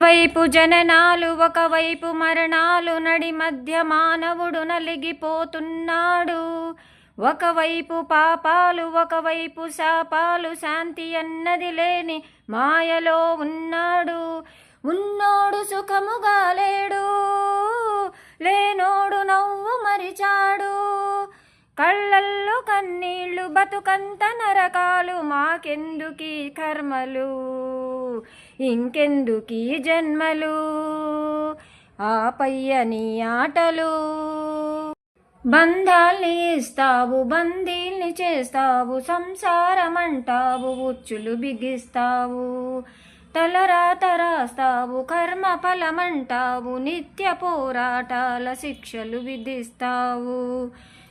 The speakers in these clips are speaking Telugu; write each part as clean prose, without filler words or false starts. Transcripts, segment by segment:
ఒకవైపు జననాలు ఒకవైపు మరణాలు, నడి మధ్య మానవుడు నలిగిపోతున్నాడు. ఒకవైపు పాపాలు ఒకవైపు శాపాలు, శాంతి అన్నది లేని మాయలో ఉన్నాడు. ఉన్నోడు సుఖముగా లేడు, లేనోడు నవ్వు మరిచాడు. కళ్ళల్లో కన్నీళ్ళు బతుకంత నరకాలు, మాకెందుకీ కర్మలు ఇంకెందుకీ జన్మలు, ఆపయ్యని ఆటలు. బంధాల్ని ఇస్తావు బందీల్ని చేస్తావు, సంసారమంటావు ఉచ్చులు బిగిస్తావు. తలరాత రాస్తావు కర్మ ఫలమంటావు, నిత్య పోరాటాల శిక్షలు విధిస్తావు.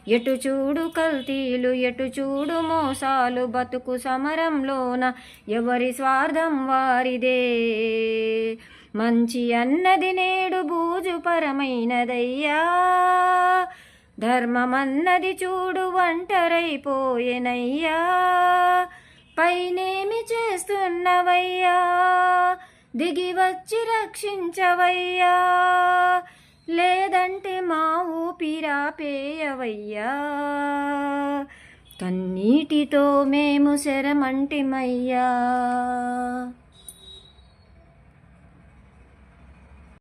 ఎటు చూడు కల్తీలు ఎటు చూడు మోసాలు, బతుకు సమరంలోన ఎవరి స్వార్థం వారిదే. మంచి అన్నది నేడు బూజుపరమైనదయ్యా, ధర్మమన్నది చూడు ఒంటరైపోయెనయ్యా. పైనేమి చేస్తున్నవయ్యా, దిగి వచ్చి రక్షించవయ్యా, లేదంటే మా ఊపిరాపేయవయ్యా. కన్నీటితో మేము శరమంటిమయ్యా.